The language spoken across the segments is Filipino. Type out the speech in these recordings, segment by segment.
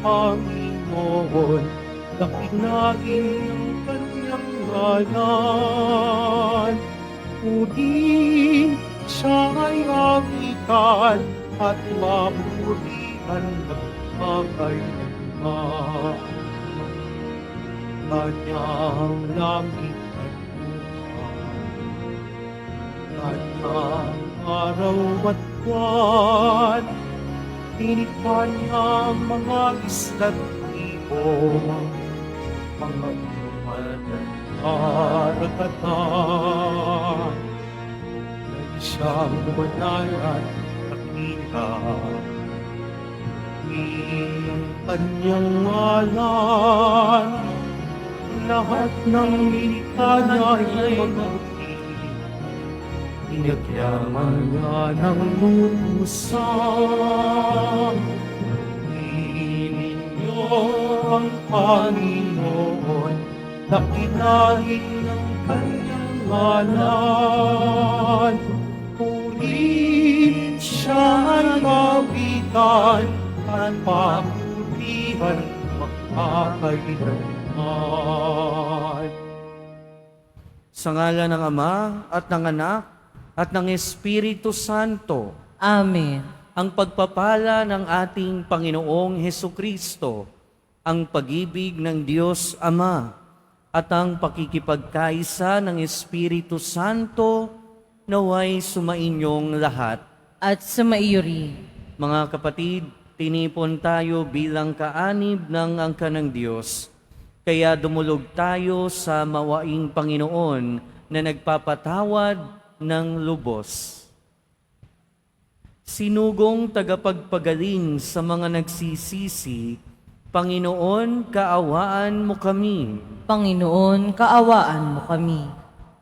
Panginoon, dakinain ng kanyang ngalan. Purihin siya ay awitan at mapurihan magpakailanman. Kanyang langit at lupa, kanyang araw at buwan, tinikha niya ang mga isla't ibon, mga buwan at karagatan. Siyang banal at dakila, ang kanyang ngalan, lahat ng nilikha niya ay mabuti. Pinagyaman niya ng lubusan. Purihin niyo ang Panginoon, dakinain ng kanyang ngalan. Purihin siya ay kawitan at papurihan magpakailanman. Sa ngalan ng Ama at ng Anak at ng Espiritu Santo, Amen. ang pagpapala ng ating Panginoong Hesukristo, ang pag-ibig ng Diyos Ama, at ang pakikipagkaisa ng Espiritu Santo naway sumainyong lahat. At sumaiyo rin. Mga kapatid, tinipon tayo bilang kaanib ng angka ng Diyos. Kaya dumulog tayo sa mawaing Panginoon na nagpapatawad ng lubos. Sinugong tagapagpagaling sa mga nagsisisi, Panginoon, kaawaan mo kami. Panginoon, kaawaan mo kami.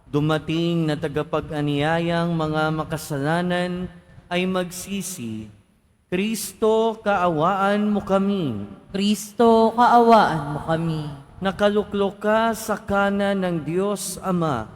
Dumating na tagapag-aniyayang mga makasalanan ay magsisi. Kristo, kaawaan mo kami. Kristo, kaawaan mo kami. Nakaluklok ka sa kanan ng Diyos Ama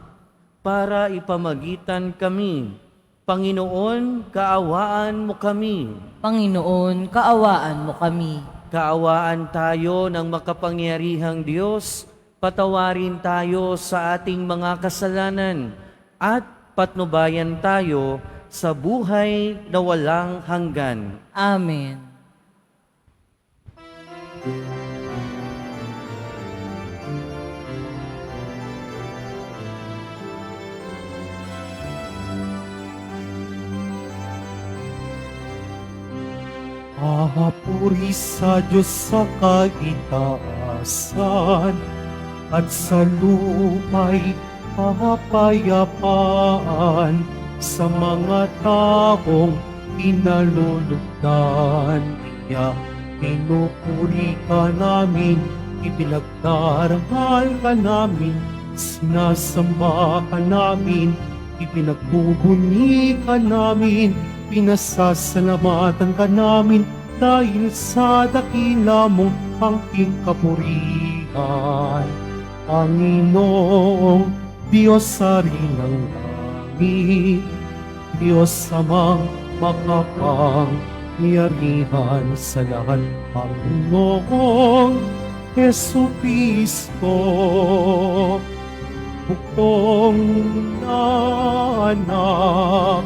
para ipamagitan kami. Panginoon, kaawaan mo kami. Panginoon, kaawaan mo kami. Kaawaan tayo ng makapangyarihang Diyos, patawarin tayo sa ating mga kasalanan, at patnubayan tayo sa buhay na walang hanggan. Amen. Papuri sa Diyos sa kaitaasan, at sa luma'y kapayapaan sa mga taong pinalulugdan niya. Pinupuri ka namin, ipinagdarangal ka namin, sinasamba ka namin, ipinagbubuni ka namin, pinasasalamatan ka namin dahil sa dakila mong angking kapurihan. Panginoong Diyos sa rin ng langit, Diyos amang makapangyarihan sa lahat, Panginoong Jesucristo, buktong na anak,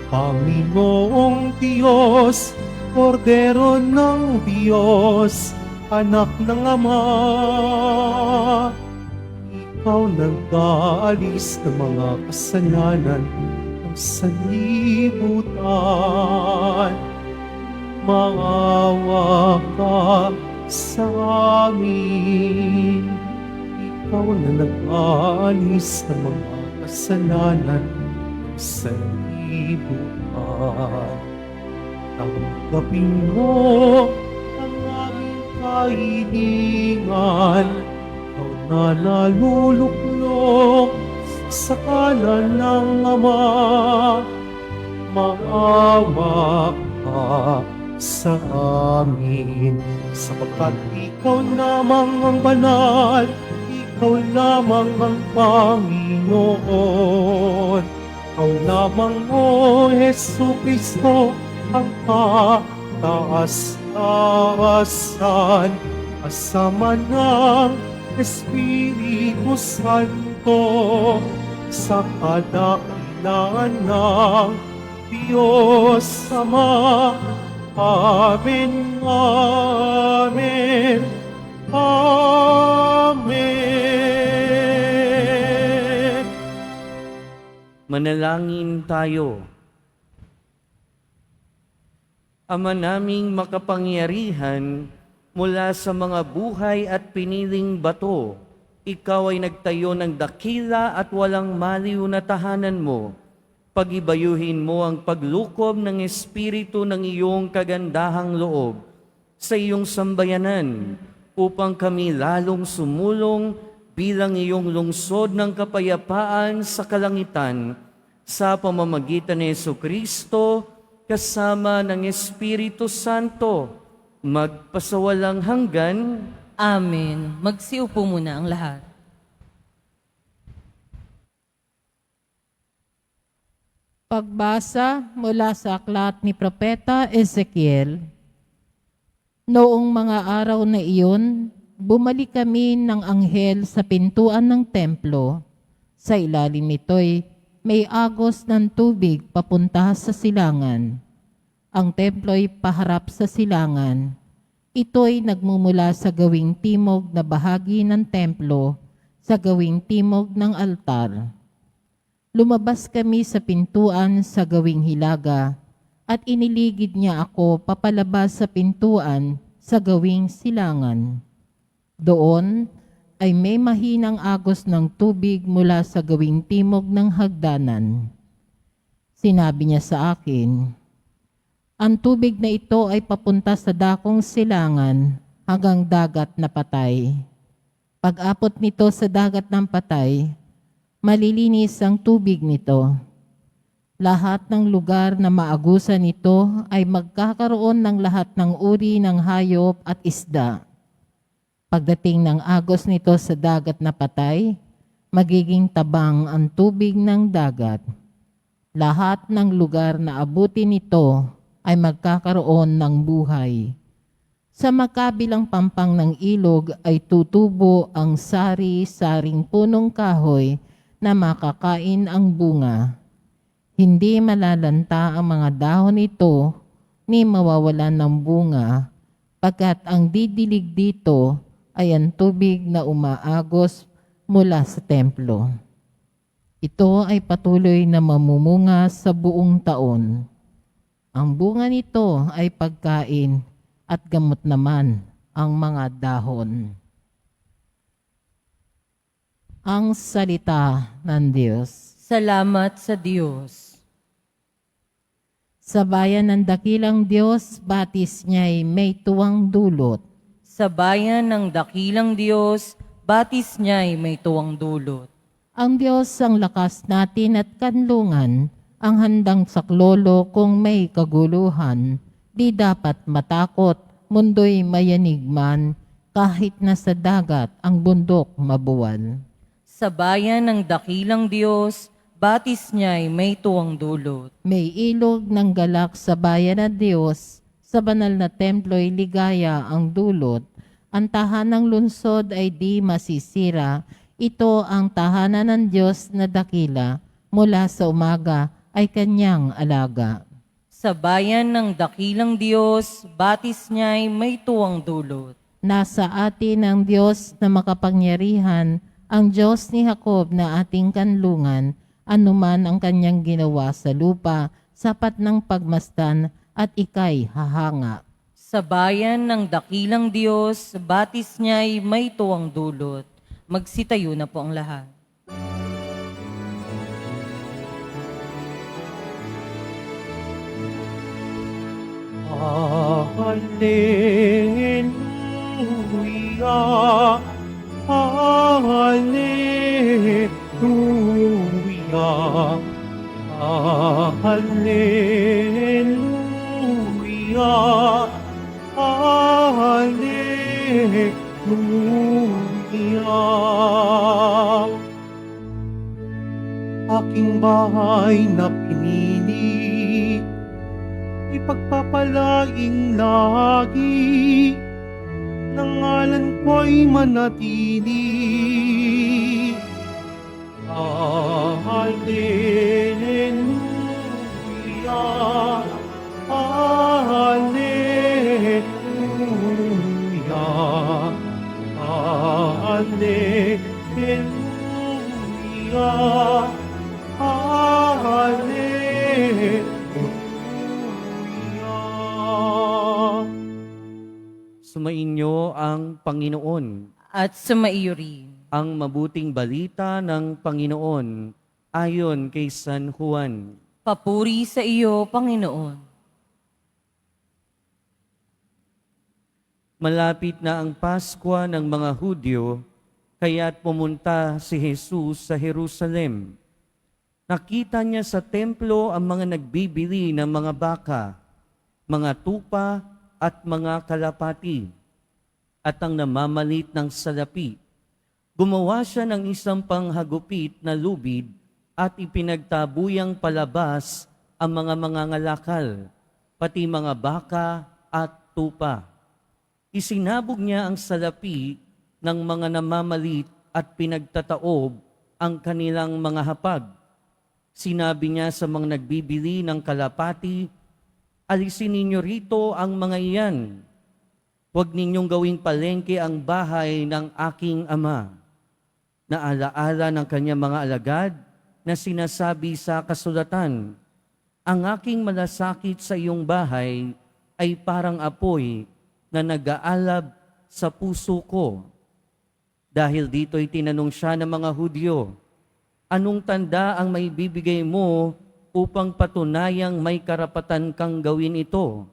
Panginoong Diyos, Kordero ng Diyos, anak ng Ama. Ikaw nag-aalis ng mga kasalanan ng sanlibutan. Maawa ka sa amin. Ikaw na nag-aalis ng mga kasalanan ng sanlibutan. Tanggapin mo ang aming kahilingan, ikaw na naluluklok sa kanan ng Ama. Maawa ka sa amin, sapagkat ikaw lamang ang banal, ikaw lamang ang Panginoon. Ikaw lamang, O Jesucristo, ang taasan, kasama ng Espiritu Santo, sa kadakilaan ng Diyos Ama. Amen, amen, amen. Manalangin tayo. Ama naming makapangyarihan, mula sa mga buhay at piniling bato, ikaw ay nagtayo ng dakila at walang maliw na tahanan mo. Pagibayuhin mo ang paglukob ng Espiritu ng iyong kagandahang loob sa iyong sambayanan, upang kami lalong sumulong bilang iyong lungsod ng kapayapaan sa kalangitan, sa pamamagitan ni Jesucristo, kasama ng Espiritu Santo, magpasawalang hanggan. Amen. Magsiupo muna ang lahat. Pagbasa mula sa aklat ni Propeta Ezekiel. Noong mga araw na iyon, bumalik kami ng anghel sa pintuan ng templo. Sa ilalim nito'y may agos ng tubig papunta sa silangan. Ang templo'y paharap sa silangan. Ito'y nagmumula sa gawing timog na bahagi ng templo, sa gawing timog ng altar. Lumabas kami sa pintuan sa gawing hilaga, at iniligid niya ako papalabas sa pintuan sa gawing silangan. Doon ay may mahinang agos ng tubig mula sa gawing timog ng hagdanan. Sinabi niya sa akin, ang tubig na ito ay papunta sa dakong silangan hanggang dagat na patay. Pag-apot nito sa dagat ng patay, malilinis ang tubig nito. Lahat ng lugar na maagusan nito ay magkakaroon ng lahat ng uri ng hayop at isda. Pagdating ng agos nito sa dagat na patay, magiging tabang ang tubig ng dagat. Lahat ng lugar na abutin nito ay magkakaroon ng buhay. Sa makabilang pampang ng ilog ay tutubo ang sari-saring punong kahoy na makakain ang bunga. Hindi malalanta ang mga dahon nito ni mawawalan ng bunga, pagkat ang didilig dito ay ang tubig na umaagos mula sa templo. Ito ay patuloy na mamumunga sa buong taon. Ang bunga nito ay pagkain at gamot naman ang mga dahon. Ang salita ng Diyos. Salamat sa Diyos. Sa bayan ng dakilang Diyos, batis niya'y may tuwang dulot. Sa bayan ng dakilang Diyos, batis niya'y may tuwang dulot. Ang Diyos ang lakas natin at kanlungan, ang handang saklolo kung may kaguluhan. Di dapat matakot, mundo'y mayanigman, kahit na sa dagat ang bundok mabuwal. Sa bayan ng dakilang Diyos, batis niya'y may tuwang dulot. May ilog ng galak sa bayan ng Diyos, sa banal na templo'y ligaya ang dulot. Ang tahanang lungsod ay di masisira, ito ang tahanan ng Diyos na dakila, mula sa umaga ay kanyang alaga. Sa bayan ng dakilang Diyos, batis niya'y may tuwang dulot. Nasa atin ang Diyos na makapangyarihan, ang Diyos ni Jacob na ating kanlungan, anuman ang kanyang ginawa sa lupa, sapat ng pagmasdan at ika'y hahanga. Sa bayan ng dakilang Diyos, batis niya'y may tuwang dulot. Magsitayo na po ang lahat. Hallelujah, hallelujah, hallelujah, hallelujah. Aking bahay na pinili, ipagpapalaing lagi, ng ngalan ko'y manatili. Alleluia, Alleluia, Alleluia, Alleluia. Sumainyo ang Panginoon. At sumaiyo rin. Ang mabuting balita ng Panginoon ayon kay San Juan. Papuri sa iyo, Panginoon. Malapit na ang Paskwa ng mga Hudyo, kaya't pumunta si Jesus sa Jerusalem. Nakita niya sa templo ang mga nagbibili ng mga baka, mga tupa at mga kalapati, at ang namamalit ng salapi. Gumawa siya ng isang panghagupit na lubid at ipinagtabuyang palabas ang mga mangangalakal, pati mga baka at tupa. Isinabog niya ang salapi ng mga namamalit at pinagtataob ang kanilang mga hapag. Sinabi niya sa mga nagbibili ng kalapati, "Alisin ninyo rito ang mga iyan. Huwag ninyong gawing palengke ang bahay ng aking ama." Naalaala ng kanyang mga alagad na sinasabi sa kasulatan, "Ang aking malasakit sa iyong bahay ay parang apoy na nag-aalab sa puso ko." Dahil dito'y tinanong siya ng mga Hudyo, "Anong tanda ang maibibigay mo upang patunayang may karapatan kang gawin ito?"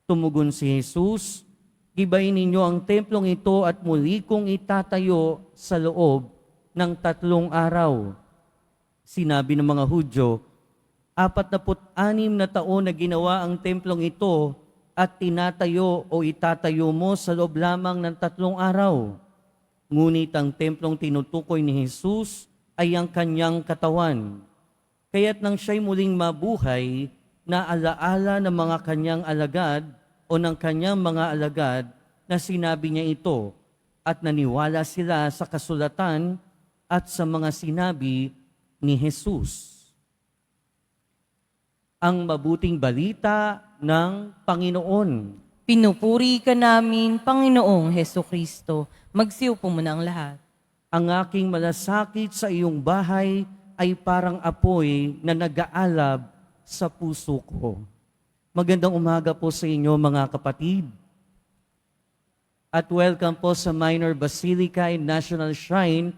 Tumugon si Jesus, "Gibayin ninyo ang templong ito at muli kong itatayo sa loob ng 3 araw." Sinabi ng mga Hudyo, 46 na taon na ginawa ang templong ito at tinatayo o itatayo mo sa loob lamang ng 3 araw. Ngunit ang templong tinutukoy ni Jesus ay ang kanyang katawan. Kaya't nang siya'y muling mabuhay, naalaala ng mga kanyang alagad o ng kanyang mga alagad na sinabi niya ito, at naniwala sila sa kasulatan at sa mga sinabi ni Jesus. Ang mabuting balita ng Panginoon. Pinupuri ka namin, Panginoong Hesukristo. Magsiupo muna ang lahat. Ang aking malasakit sa iyong bahay ay parang apoy na nag-aalab sa puso ko. Magandang umaga po sa inyo mga kapatid. At welcome po sa Minor Basilica and National Shrine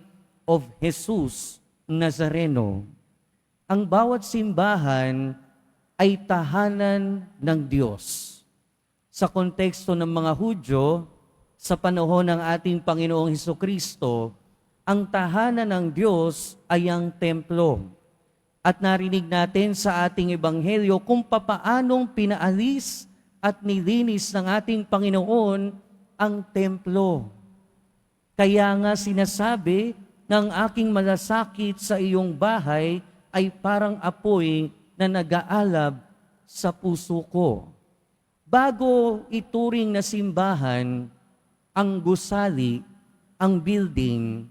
of Jesus Nazareno. Ang bawat simbahan ay tahanan ng Diyos. Sa konteksto ng mga Hudyo, sa panahon ng ating Panginoong Hesukristo, ang tahanan ng Diyos ay ang templo. At narinig natin sa ating ebanghelyo kung papaanong pinaalis at nilinis ng ating Panginoon ang templo. Kaya nga sinasabi, ng aking malasakit sa iyong bahay ay parang apoy na nag-aalab sa puso ko. Bago ituring na simbahan, ang gusali, ang building,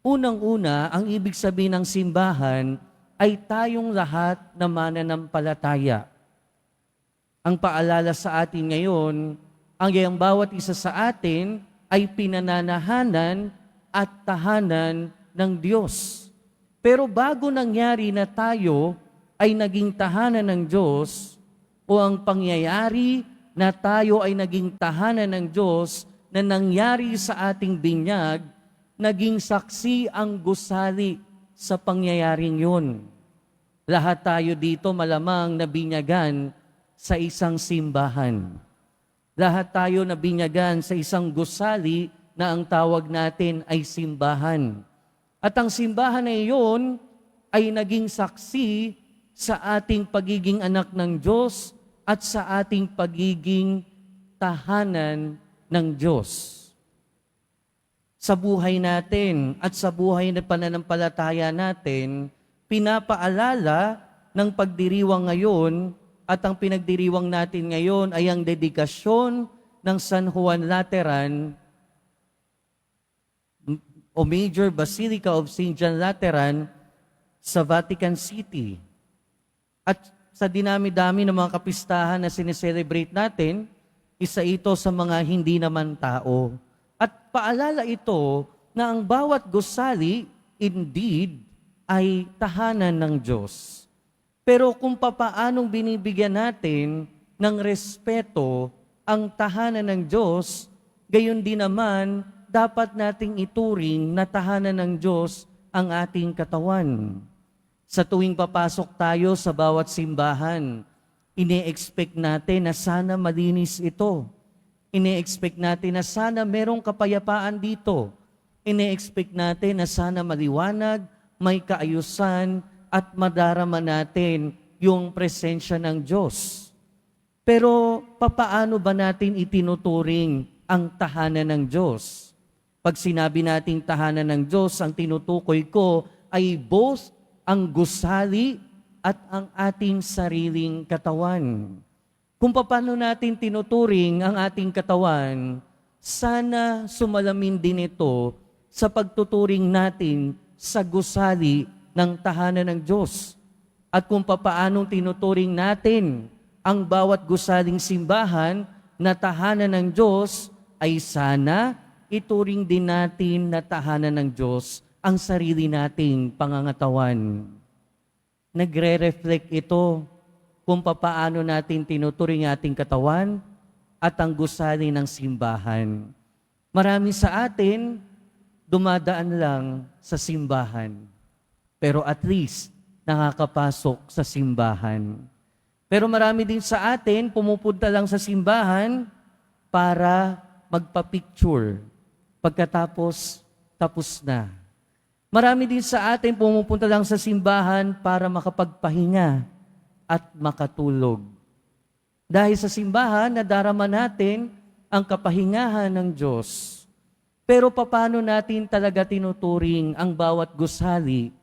unang-una, ang ibig sabihin ng simbahan ay tayong lahat na mananampalataya. Ang paalala sa atin ngayon, ang bawat isa sa atin ay pinananahanan at tahanan ng Diyos. Pero bago nangyari na tayo ay naging tahanan ng Diyos, o ang pangyayari na tayo ay naging tahanan ng Diyos na nangyari sa ating binyag, naging saksi ang gusali sa pangyayaring yun. Lahat tayo dito malamang nabinyagan sa isang simbahan. Lahat tayo nabinyagan sa isang gusali na ang tawag natin ay simbahan. At ang simbahan na iyon ay naging saksi sa ating pagiging anak ng Diyos at sa ating pagiging tahanan ng Diyos. Sa buhay natin at sa buhay na pananampalataya natin, pinapaalala ng pagdiriwang ngayon at ang pinagdiriwang natin ngayon ay ang dedikasyon ng San Juan Lateran o Major Basilica of St. John Lateran sa Vatican City. At sa dinami-dami ng mga kapistahan na sineselebrate natin, isa ito sa mga hindi naman tao. At paalala ito na ang bawat gusali, indeed, ay tahanan ng Diyos. Pero kung papaanong binibigyan natin ng respeto ang tahanan ng Diyos, gayon din naman dapat nating ituring na tahanan ng Diyos ang ating katawan. Sa tuwing papasok tayo sa bawat simbahan, ine-expect natin na sana malinis ito. Ine-expect natin na sana merong kapayapaan dito. Ine-expect natin na sana maliwanag, may kaayusan, at madarama natin yung presensya ng Diyos. Pero papaano ba natin itinuturing ang tahanan ng Diyos? Pag sinabi nating tahanan ng Diyos, ang tinutukoy ko ay both ang gusali at ang ating sariling katawan. Kung paano natin tinuturing ang ating katawan, sana sumalamin din ito sa pagtuturing natin sa gusali ng tahanan ng Diyos. At kung paano tinuturing natin ang bawat gusaling simbahan na tahanan ng Diyos, ay sana ituring din natin na tahanan ng Diyos ang sarili nating pangangatawan. Nagre-reflect ito kung paano natin tinuturing ating katawan at ang gusali ng simbahan. Marami sa atin dumadaan lang sa simbahan, pero at least nakakapasok sa simbahan. Pero marami din sa atin pumupunta lang sa simbahan para magpa-picture. Pagkatapos, tapos na. Marami din sa atin pumupunta lang sa simbahan para makapagpahinga at makatulog. Dahil sa simbahan, nadarama natin ang kapahingahan ng Diyos. Pero paano natin talaga tinuturing ang bawat gusali?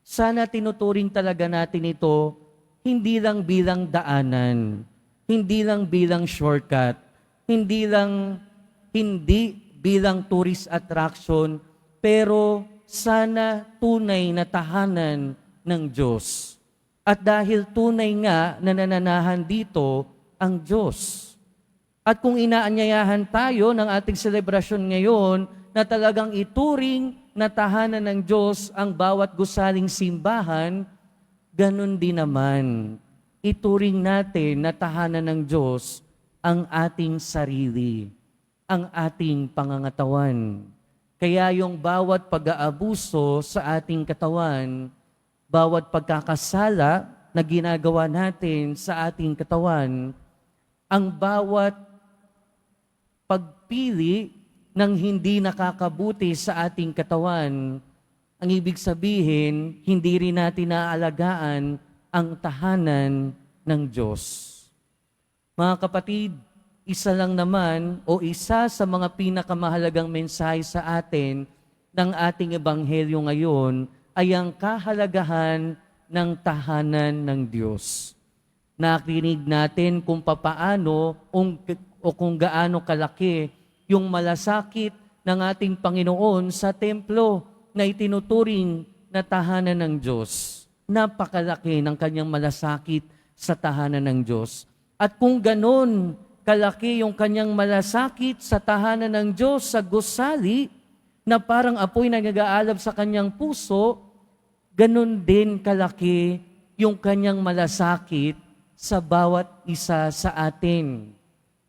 Sana tinuturing talaga natin ito hindi lang bilang daanan, hindi lang bilang shortcut, hindi bilang tourist attraction, pero sana tunay na tahanan ng Diyos. At dahil tunay nga na nananahan dito ang Diyos. At kung inaanyayahan tayo ng ating selebrasyon ngayon na talagang ituring na tahanan ng Diyos ang bawat gusaling simbahan, ganun din naman, ituring natin na tahanan ng Diyos ang ating sarili, ang ating pangangatawan. Kaya yung bawat pag-aabuso sa ating katawan, bawat pagkakasala na ginagawa natin sa ating katawan, ang bawat pagpili ng hindi nakakabuti sa ating katawan, ang ibig sabihin, hindi rin natin naaalagaan ang tahanan ng Diyos. Mga kapatid, isa lang naman o isa sa mga pinakamahalagang mensahe sa atin ng ating ebanghelyo ngayon ay ang kahalagahan ng tahanan ng Diyos. Nakinig natin kung papaano o kung gaano kalaki yung malasakit ng ating Panginoon sa templo na itinuturing na tahanan ng Diyos. Napakalaki ng kanyang malasakit sa tahanan ng Diyos. At kung ganon kalaki yung kanyang malasakit sa tahanan ng Diyos sa gusali, na parang apoy na nag-aalab sa kanyang puso, ganon din kalaki yung kanyang malasakit sa bawat isa sa atin.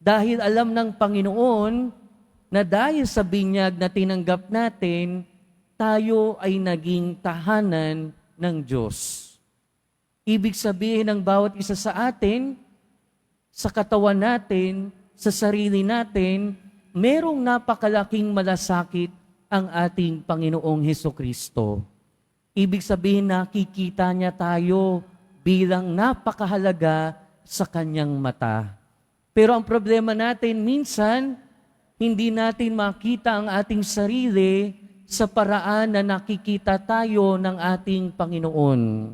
Dahil alam ng Panginoon na dahil sa binyag na tinanggap natin, tayo ay naging tahanan ng Diyos. Ibig sabihin ng bawat isa sa atin, sa katawan natin, sa sarili natin, merong napakalaking malasakit ang ating Panginoong Hesukristo. Ibig sabihin nakikita niya tayo bilang napakahalaga sa kanyang mata. Pero ang problema natin, minsan, hindi natin makita ang ating sarili sa paraan na nakikita tayo ng ating Panginoon.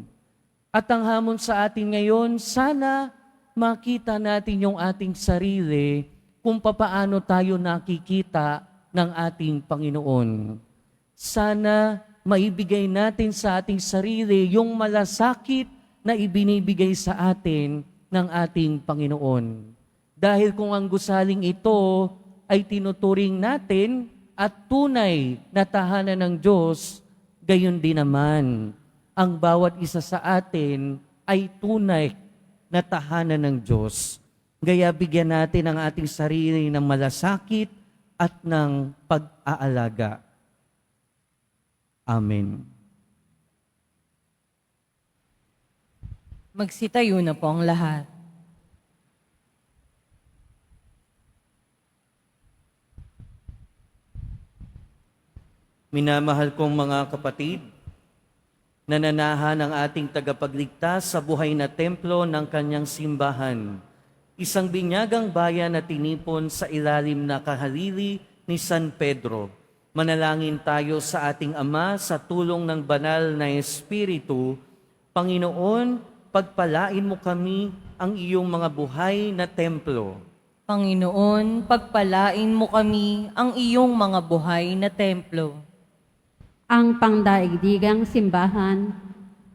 At ang hamon sa atin ngayon, sana makita natin yung ating sarili kung papaano tayo nakikita ng ating Panginoon. Sana maibigay natin sa ating sarili yung malasakit na ibinibigay sa atin ng ating Panginoon. Dahil kung ang gusaling ito ay tinuturing natin at tunay na tahanan ng Diyos, gayon din naman, ang bawat isa sa atin ay tunay na tahanan ng Diyos. Gaya bigyan natin ang ating sarili ng malasakit at ng pag-aalaga. Amen. Magsitayo na po ang lahat. Minamahal kong mga kapatid, nananahan ang ating tagapagligtas sa buhay na templo ng kanyang simbahan, isang binyagang bayan na tinipon sa ilalim na kahalili ni San Pedro. Manalangin tayo sa ating Ama sa tulong ng banal na Espiritu. Panginoon, pagpalain mo kami ang iyong mga buhay na templo. Panginoon, pagpalain mo kami ang iyong mga buhay na templo. Ang pangdaigdigang simbahan,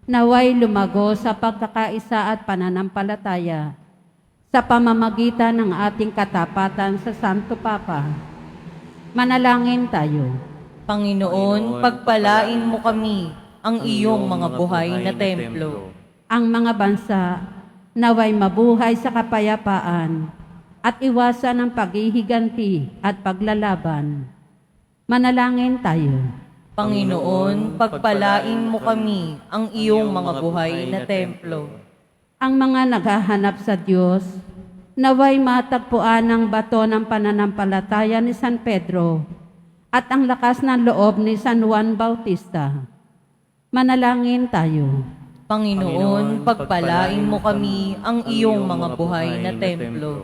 naway lumago sa pagkakaisa at pananampalataya sa pamamagitan ng ating katapatan sa Santo Papa. Manalangin tayo. Panginoon, pagpalain mo kami ang iyong mga buhay na templo. Ang mga bansa, naway mabuhay sa kapayapaan at iwasan ang paghihiganti at paglalaban. Manalangin tayo. Panginoon, pagpalain mo kami ang iyong mga buhay na templo. Ang mga naghahanap sa Diyos, naway matagpuan ang bato ng pananampalataya ni San Pedro at ang lakas ng loob ni San Juan Bautista. Manalangin tayo. Panginoon, pagpalain mo kami ang iyong mga buhay na templo.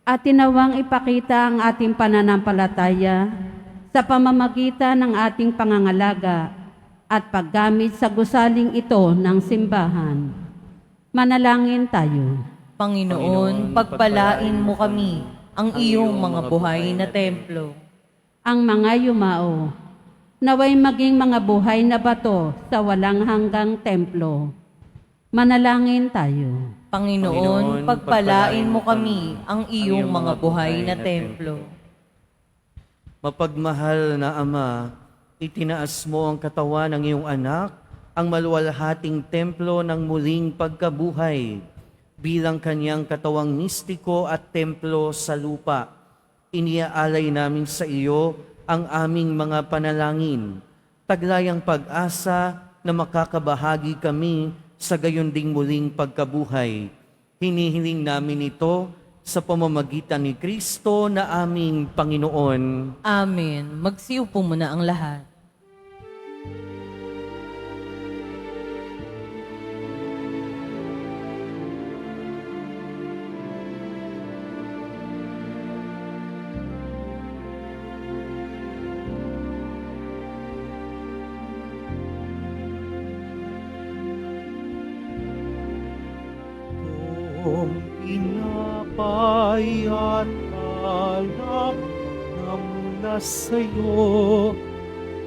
At tinawang ipakita ang ating pananampalataya sa pamamagitan ng ating pangangalaga at paggamit sa gusaling ito ng simbahan. Manalangin tayo. Panginoon, pagpalain mo kami ang iyong mga buhay na templo. Ang mga yumao, naway maging mga buhay na bato sa walang hanggang templo. Manalangin tayo. Panginoon, pagpalain mo kami ang iyong mga buhay na templo. Mapagmahal na Ama, itinaas mo ang katawan ng iyong anak, ang maluwalhating templo ng muling pagkabuhay, bilang kanyang katawang mistiko at templo sa lupa. Iniaalay namin sa iyo ang aming mga panalangin, taglayang pag-asa na makakabahagi kami sa gayon ding muling pagkabuhay. Hinihiling namin ito sa pamamagitan ni Kristo na aming Panginoon. Amen. Magsiupo muna ang lahat. Kung pinapay at alak ng nasa'yo,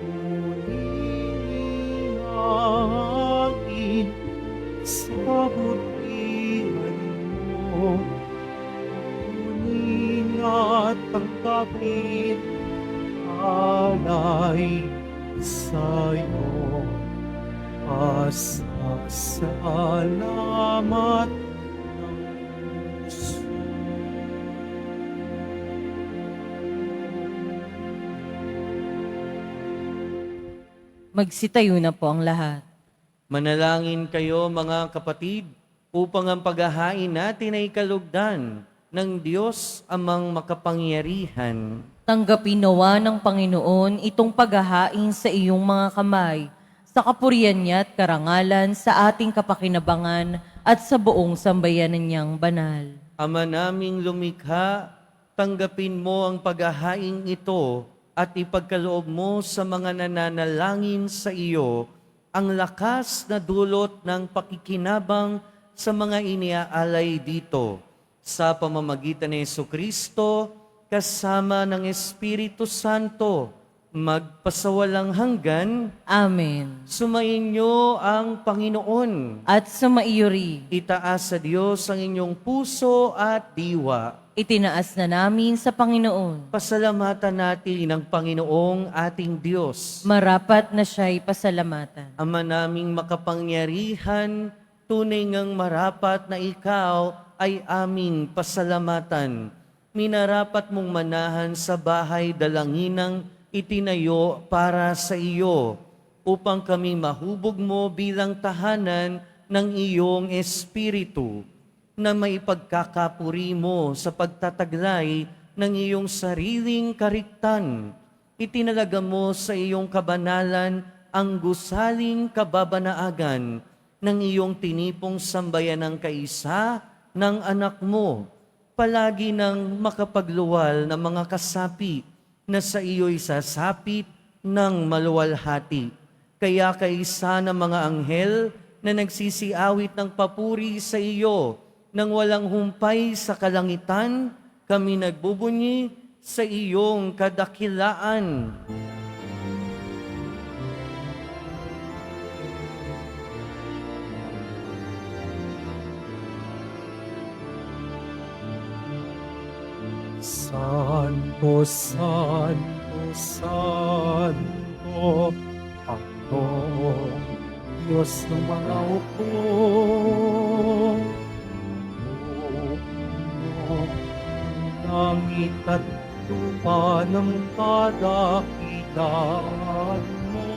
ngunit hangin sa butihan mo, ngunit at tanggapin alay sa'yo. Pasasalamat ng puso. Magsitayo na po ang lahat. Manalangin kayo mga kapatid, upang ang paghahain natin ay kalugdan ng Diyos amang makapangyarihan. Tanggapin nawa ng Panginoon itong paghahain sa iyong mga kamay, sa kapurihan niya at karangalan sa ating kapakinabangan at sa buong sambayanan niyang banal. Ama naming lumikha, tanggapin mo ang paghahain ito at ipagkaloob mo sa mga nananalangin sa iyo ang lakas na dulot ng pakikinabang sa mga iniaalay dito. sa pamamagitan ni Jesucristo, kasama ng Espiritu Santo, magpasawalang hanggan. Amen. Sumainyo ang Panginoon. At sumaiyo rin, Itaas sa Diyos ang inyong puso at diwa. itinaas na namin sa Panginoon. Pasalamatan natin ang Panginoong ating Diyos. Marapat na siya'y pasalamatan. Ama naming makapangyarihan, tunay ngang marapat na ikaw ay aming pasalamatan. Minarapat mong manahan sa bahay dalanginang itinayo para sa iyo, upang kami mahubog mo bilang tahanan ng iyong Espiritu, na maipagkakapuri mo sa pagtataglay ng iyong sariling kariktan. Itinalaga mo sa iyong kabanalan ang gusaling kababanaagan ng iyong tinipong sambayan ng kaisa ng anak mo, palagi ng makapagluwal ng mga kasapi na sa iyo'y sasapit ng maluwalhati. Kaya kaisa ng mga anghel na nagsisiawit ng papuri sa iyo, nang walang humpay sa kalangitan, kami nagbubunyi sa iyong kadakilaan. Santo, Santo, Santo, Panginoon, Diyos ng mga hukbo. Langit at lupa ng kadakilaan mo.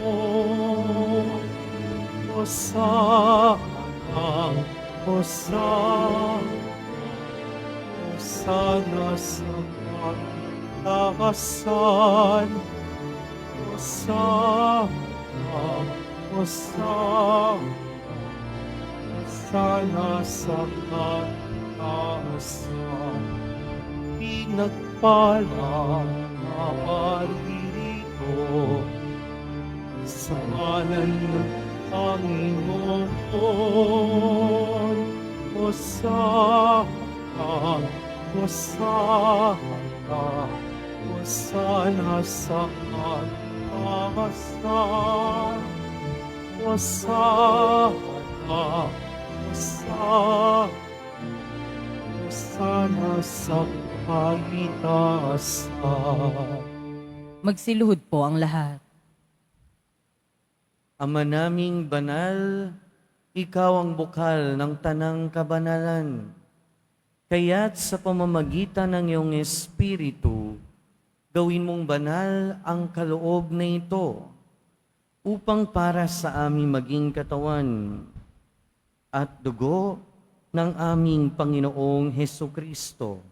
Hosana, Hosana, Hosana sa kataasan. Hosana, Hosana, Hosana sa kataasan. Pinagpala na paririto sa ngalan ng Panginoon. Hosana, Hosana, Hosana sa kataasan. Hosana, Hosana, Hosana sa pagitasan. Magsiluhod po ang lahat. Ama naming banal, ikaw ang bukal ng tanang kabanalan. Kaya't sa pamamagitan ng iyong Espiritu, gawin mong banal ang kaloob na ito, upang para sa aming maging katawan at dugo ng aming Panginoong Hesukristo.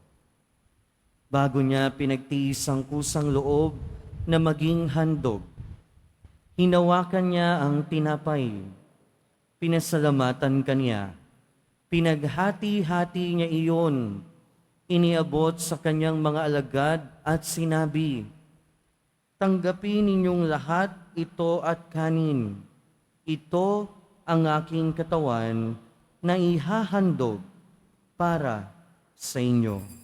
Bago niya pinagtiis ang kusang loob na maging handog, hinawakan niya ang tinapay, pinasalamatan kaniya, pinaghati-hati niya iyon, iniabot sa kanyang mga alagad at sinabi, "Tanggapin ninyong lahat ito at kanin. Ito ang aking katawan na ihahandog para sa inyo."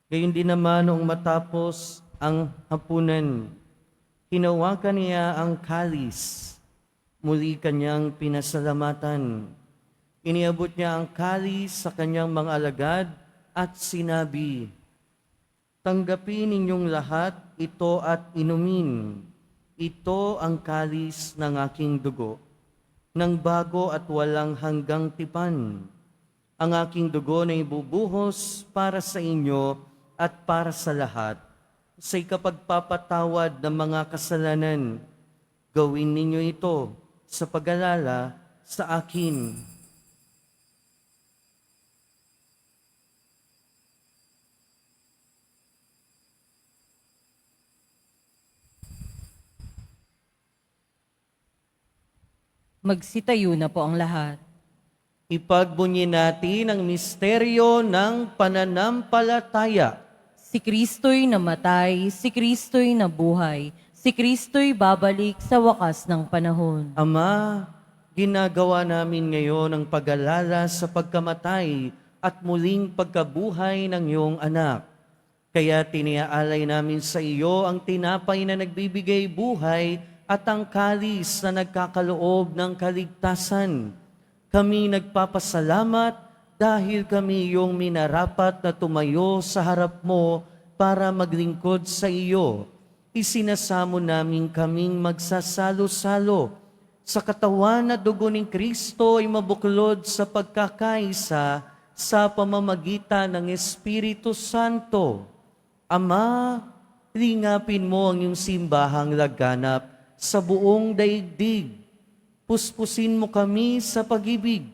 Gayun din naman noong matapos ang hapunan, hinawakan niya ang kalis, muli kanyang pinasalamatan. Iniabot niya ang kalis sa kanyang mga alagad at sinabi, "Tanggapin ninyong lahat ito at inumin. Ito ang kalis ng aking dugo, ng bago at walang hanggang tipan. Ang aking dugo na ibubuhos para sa inyo at para sa lahat, sa ikapagpapatawad ng mga kasalanan. Gawin ninyo ito sa pag-alala sa akin." Magsitayo na po ang lahat. Ipagbunyi natin ang misteryo ng pananampalataya. Si Kristo'y namatay, si Kristo'y nabuhay, si Kristo'y babalik sa wakas ng panahon. Ama, ginagawa namin ngayon ang pag-alala sa pagkamatay at muling pagkabuhay ng iyong anak. Kaya tiniaalay namin sa iyo ang tinapay na nagbibigay buhay at ang kalis na nagkakaloob ng kaligtasan. Kami nagpapasalamat dahil kami iyong minarapat na tumayo sa harap mo para maglingkod sa iyo. Isinasamo namin kaming magsasalo-salo sa katawan at dugo ni Kristo ay mabuklod sa pagkakaisa sa pamamagitan ng Espiritu Santo. Ama, lingapin mo ang iyong simbahang laganap sa buong daigdig. Puspusin mo kami sa pag-ibig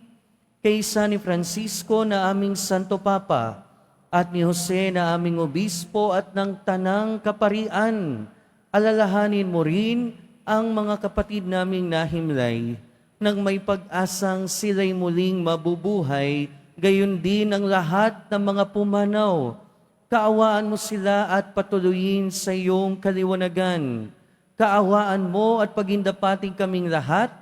kay San Francisco na aming Santo Papa at ni Jose na aming Obispo at ng Tanang Kaparian. Alalahanin mo rin ang mga kapatid naming nahimlay nang may pag-asang sila'y muling mabubuhay, gayon din ang lahat ng mga pumanaw. Kaawaan mo sila at patuloyin sa iyong kaliwanagan. Kaawaan mo at pagindapating kaming lahat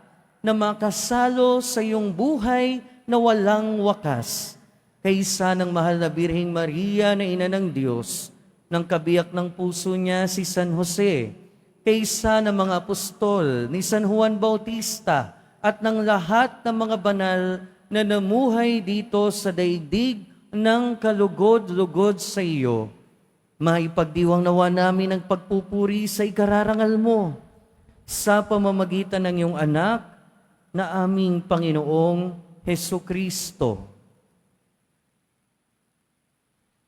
na makasalo sa iyong buhay na walang wakas. Kaysa ng mahal na Birheng Maria na Ina ng Diyos, ng kabiyak ng puso niya si San Jose, kaysa ng mga apostol ni San Juan Bautista at ng lahat ng mga banal na namuhay dito sa daigdig ng kalugod-lugod sa iyo. Maipagdiwang nawa namin ang pagpupuri sa ikararangal mo sa pamamagitan ng iyong anak na aming Panginoong Hesukristo.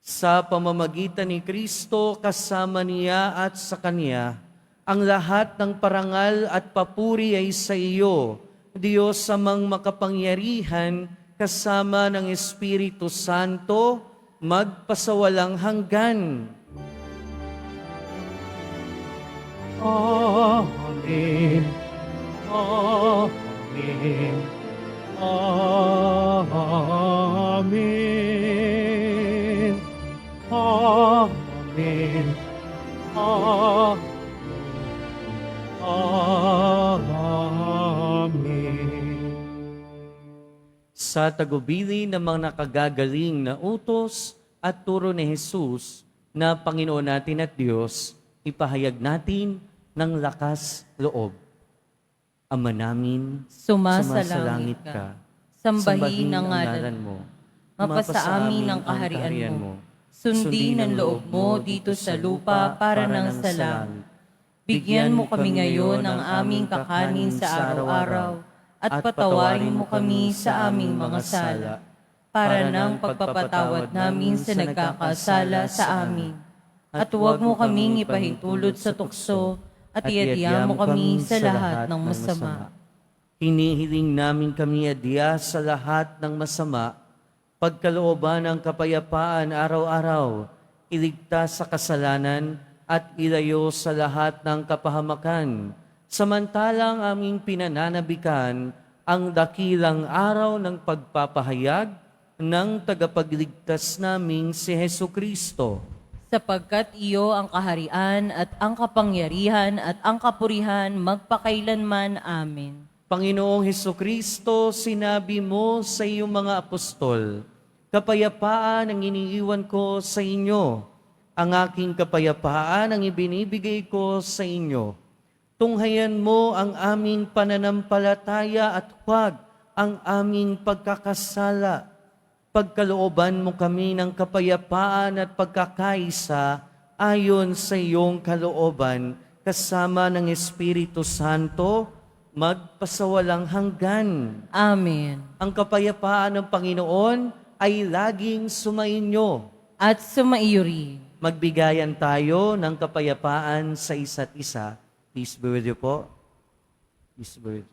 Sa pamamagitan ni Kristo, kasama niya at sa Kanya, ang lahat ng parangal at papuri ay sa iyo, Diyos amang makapangyarihan, kasama ng Espiritu Santo, magpasawalang hanggan. Amen. Amen. Amen. Amen. Amen. Sa tagubili ng mga nakagagaling na utos at turo ni Jesus na Panginoon natin at Diyos, ipahayag natin ng lakas loob. Ama namin, Sumasalangit ka. Sambahin ang ngalan mo. Mapasa amin ang kaharian mo. Sundin ang loob mo dito sa lupa para ng sa langit. Bigyan mo kami ngayon ng aming kakanin sa araw-araw at patawarin mo kami sa aming mga sala para ng pagpapatawad namin sa nagkakasala sa amin. At huwag mo kaming ipahintulot sa tukso at iadya mo kami sa lahat ng masama. Hinihiling namin kami adya sa lahat ng masama, pagkalooban ng kapayapaan araw-araw, iligtas sa kasalanan at ilayo sa lahat ng kapahamakan. Samantalang aming pinananabikan ang dakilang araw ng pagpapahayag ng tagapagligtas naming si Hesukristo. Sapagkat iyo ang kaharian at ang kapangyarihan at ang kapurihan magpakailanman. Amen. Panginoong Hesukristo, sinabi mo sa iyong mga apostol, kapayapaan ang iniiwan ko sa inyo, ang aking kapayapaan ang ibinibigay ko sa inyo. Tunghayan mo ang aming pananampalataya at huwag ang aming pagkakasala. Pagkalooban mo kami ng kapayapaan at pagkakaisa ayon sa iyong kalooban, kasama ng Espiritu Santo, magpasawalang hanggan. Amen. Ang kapayapaan ng Panginoon ay laging sumainyo. At sumaiyo rin. Magbigayan tayo ng kapayapaan sa isa't isa. Peace be with you po. Peace be with you.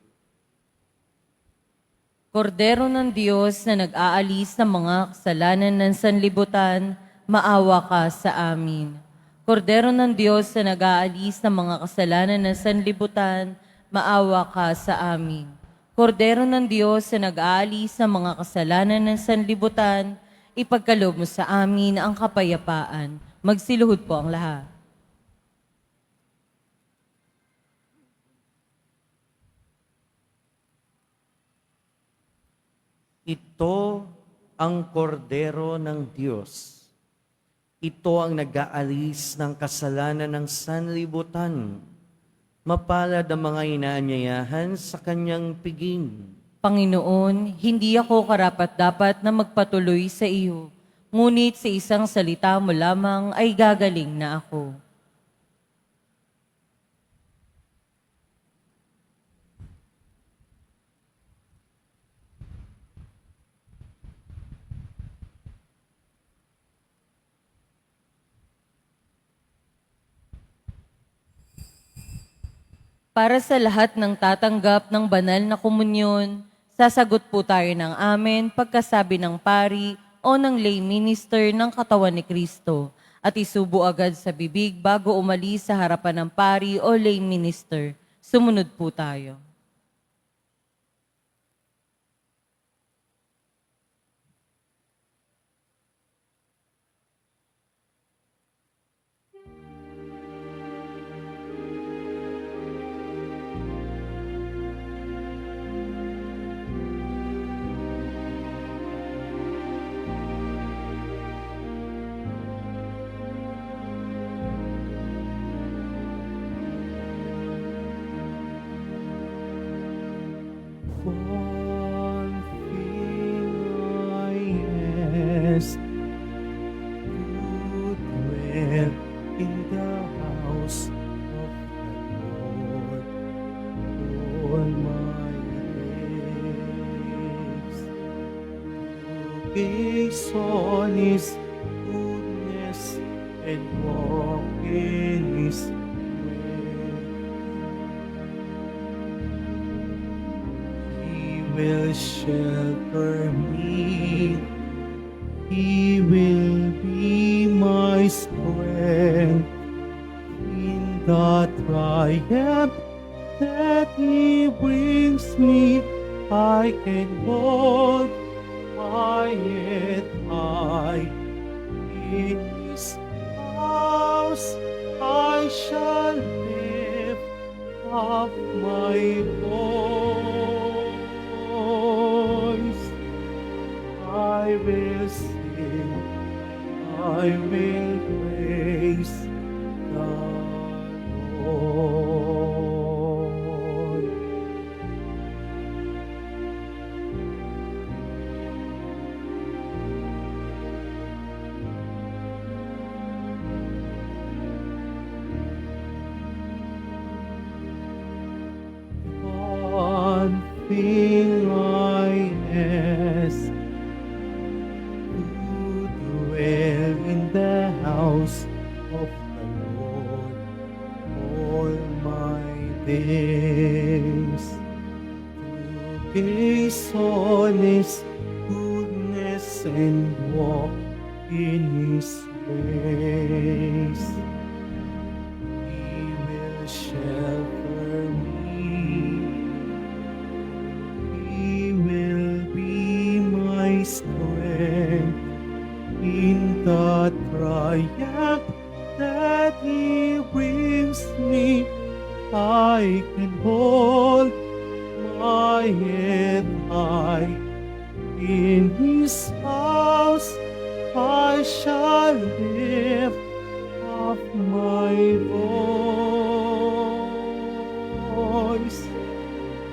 Kordero ng Diyos na nag-aalis ng mga kasalanan ng sanlibutan, maawa ka sa amin. Kordero ng Diyos na nag-aalis ng mga kasalanan ng sanlibutan, maawa ka sa amin. Kordero ng Diyos na nag-aalis sa mga kasalanan ng sanlibutan, ipagkaloob mo sa amin ang kapayapaan. Magsiluhod po ang lahat. Ito ang kordero ng Diyos. Ito ang nag-aalis ng kasalanan ng sanlibutan. Mapalad ang mga inaanyayahan sa kanyang piging. Panginoon, hindi ako karapat-dapat na magpatuloy sa iyo, ngunit sa isang salita mo lamang ay gagaling na ako. Para sa lahat ng tatanggap ng banal na komunyon, sasagot po tayo ng amen pagkasabi ng pari o ng lay minister ng katawan ni Kristo at isubo agad sa bibig bago umalis sa harapan ng pari o lay minister. Sumunod po tayo. One thing I ask, to dwell in the house of the Lord all my days, to gaze on His goodness and walk in His way. He will shelter me. He will be my strength in the triumph that He brings me. I can hold my head high. In His house I shall lift up my voice. I will sing, I will praise the Lord. One thing I ask, to dwell in the house of the Lord all my days, to gaze on His goodness and walk in His ways. He will shelter me. He will be my strength in the triumph that He brings me. I can hold my head high. In His house I shall lift up my voice.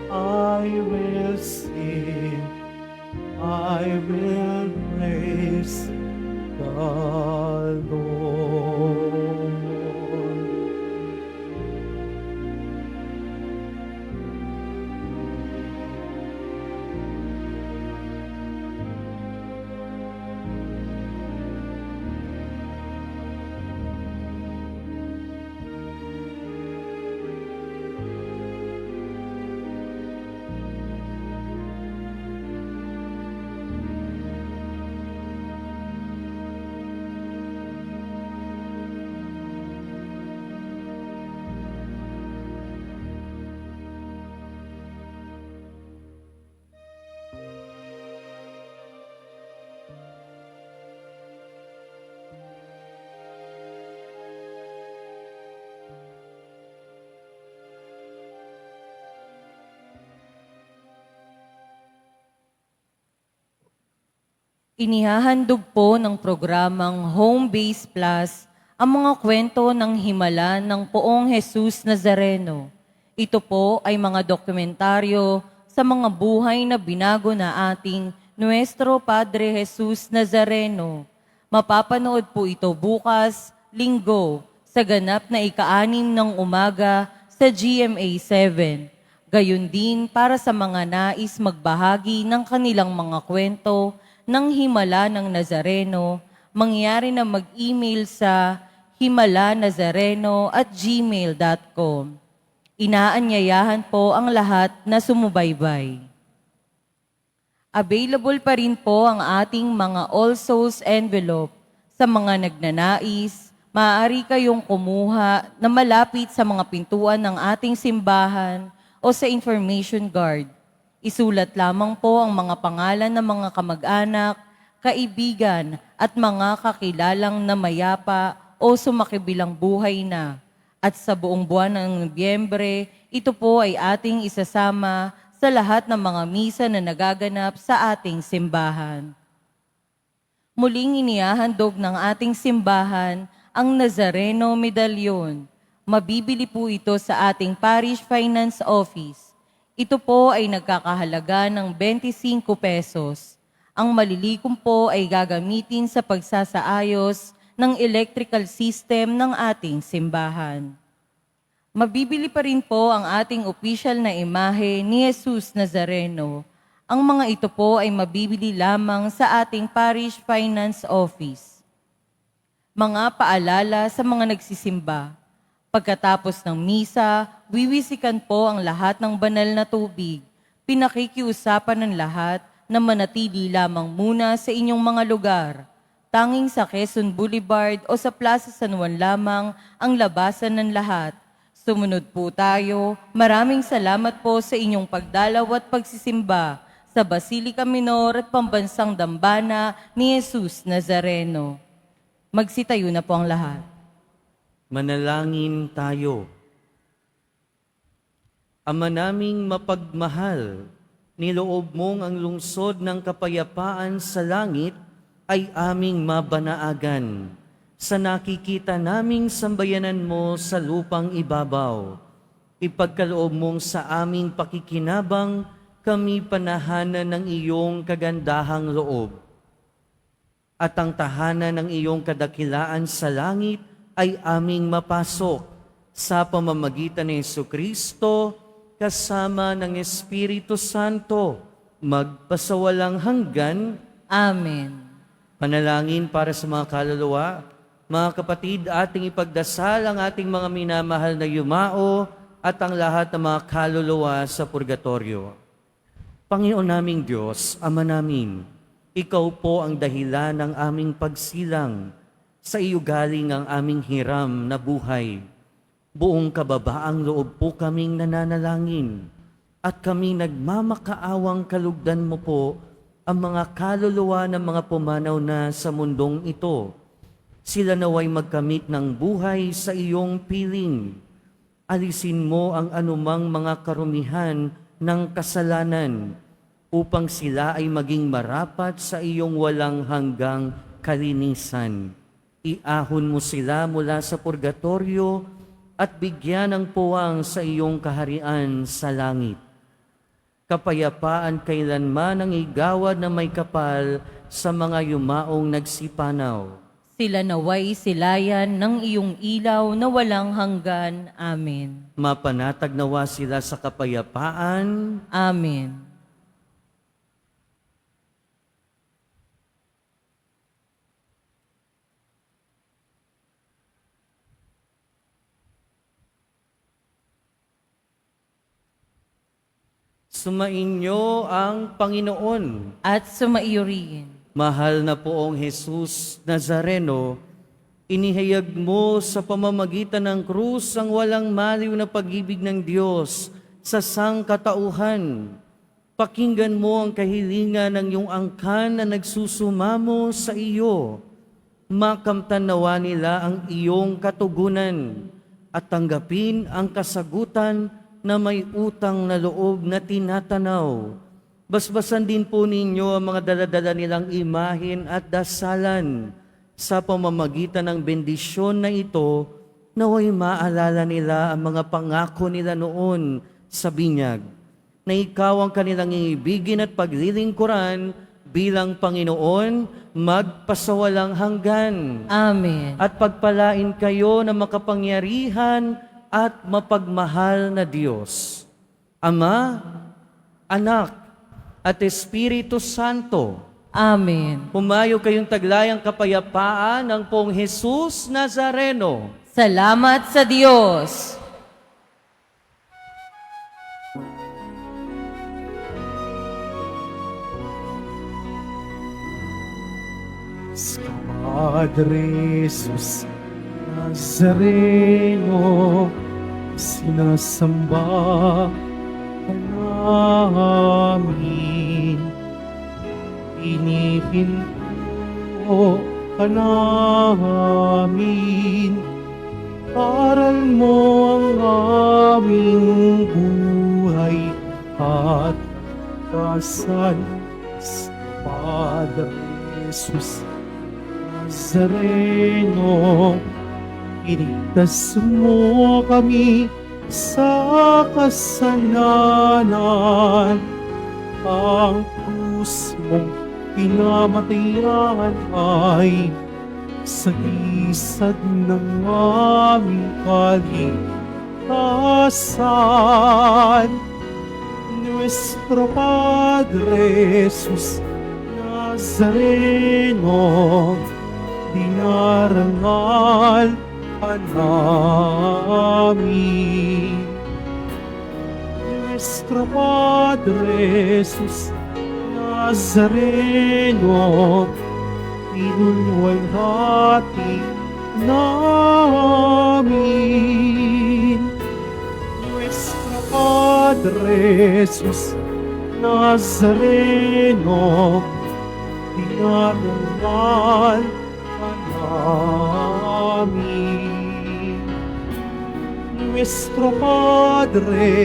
I will sing, I will praise the Lord. Inihahandog po ng programang Home Base Plus ang mga kwento ng himala ng Poong Jesus Nazareno. Ito po ay mga dokumentaryo sa mga buhay na binago na ating Nuestro Padre Jesus Nazareno. Mapapanood po ito bukas, Linggo, sa ganap na ika-6 ng umaga sa GMA 7. Gayon din para sa mga nais magbahagi ng kanilang mga kwento ng himala ng Nazareno, mangyari na mag-email sa himalanazareno@gmail.com. Inaanyayahan po ang lahat na sumubaybay. Available pa rin po ang ating mga All Souls envelope. Sa mga nagnanais, maaari kayong kumuha na malapit sa mga pintuan ng ating simbahan o sa information guard. Isulat lamang po ang mga pangalan ng mga kamag-anak, kaibigan at mga kakilalang na mayapa o sumakibilang buhay na. At sa buong buwan ng Nobyembre, ito po ay ating isasama sa lahat ng mga misa na nagaganap sa ating simbahan. Muling inihahandog ng ating simbahan ang Nazareno Medallion. Mabibili po ito sa ating Parish Finance Office. Ito po ay nagkakahalaga ng 25 pesos. Ang malilikom po ay gagamitin sa pagsasaayos ng electrical system ng ating simbahan. Mabibili pa rin po ang ating opisyal na imahe ni Jesus Nazareno. Ang mga ito po ay mabibili lamang sa ating Parish Finance Office. Mga paalala sa mga nagsisimba. Pagkatapos ng misa, wiwisikan po ang lahat ng banal na tubig. Pinakikiusapan ng lahat na manatili lamang muna sa inyong mga lugar. Tanging sa Quezon Boulevard o sa Plaza San Juan lamang ang labasan ng lahat. Sumunod po tayo. Maraming salamat po sa inyong pagdalaw at pagsisimba sa Basilica Minor at Pambansang Dambana ni Jesus Nazareno. Magsitayo na po ang lahat. Manalangin tayo. Ama naming mapagmahal, niloob mong ang lungsod ng kapayapaan sa langit ay aming mabanaagan sa nakikita naming sambayanan mo sa lupang ibabaw. Ipagkaloob mong sa aming pakikinabang kami panahanan ng iyong kagandahang loob. At ang tahanan ng iyong kadakilaan sa langit ay aming mapasok sa pamamagitan ni Jesucristo kasama ng Espiritu Santo magpasawalang hanggan. Amen. Panalangin para sa mga kaluluwa. Mga kapatid, ating ipagdasal ang ating mga minamahal na yumao at ang lahat ng mga kaluluwa sa purgatorio. Panginoon naming Diyos, Ama namin, Ikaw po ang dahilan ng aming pagsilang. Sa iyo galing ang aming hiram na buhay. Buong kababaang loob po kaming nananalangin at kami nagmamakaawang kalugdan mo po ang mga kaluluwa ng mga pumanaw na sa mundong ito. Sila naway magkamit ng buhay sa iyong piling. Alisin mo ang anumang mga karumihan ng kasalanan upang sila ay maging marapat sa iyong walang hanggang kalinisan. Iahon mo sila mula sa purgatorio at bigyan ng puwang sa iyong kaharian sa langit. Kapayapaan kailanman ang igawad na may kapal sa mga yumaong nagsipanaw. Sila naway silayan ng iyong ilaw na walang hanggan. Amen. Mapanatag nawa sila sa kapayapaan. Amen. Sumainyo ang Panginoon. At sumaiyo rin. Mahal na poong Jesus Nazareno, inihayag mo sa pamamagitan ng krus ang walang maliw na pag-ibig ng Diyos sa sangkatauhan. Pakinggan mo ang kahilingan ng iyong angkan na nagsusumamo sa iyo. Makamtan nawa nila ang iyong katugunan at tanggapin ang kasagutan na may utang na loob na tinatanaw. Basbasan din po ninyo ang mga daladala nilang imahin at dasalan. Sa pamamagitan ng bendisyon na ito, naway maalala nila ang mga pangako nila noon sa binyag, na ikaw ang kanilang iibigin at paglilingkuran bilang Panginoon magpasawalang hanggan. Amen. At pagpalain kayo ng makapangyarihan at mapagmahal na Diyos, Ama, Anak, at Espiritu Santo. Amen. Humayo kayong taglayang kapayapaan ng Pong Jesus Nazareno. Salamat sa Diyos. Padre Jesus Nazareno, sinasamba ka namin. Pinipinto ka namin. Aral mo ang aming buhay at kasan sa Padre Jesus Nazareno. Iligtas mo kami sa kasalanan. Ang krus mong pinamatayan ay sagisag ng aming kaligtasan. Nuestro Padre Jesus Nazareno, dinarangal ka namin. Nuestro Padre Jesus Nazareno, pinulwalhati namin. Nuestro Padre Jesus Nazareno, dinarangal ka namin. Nuestro Padre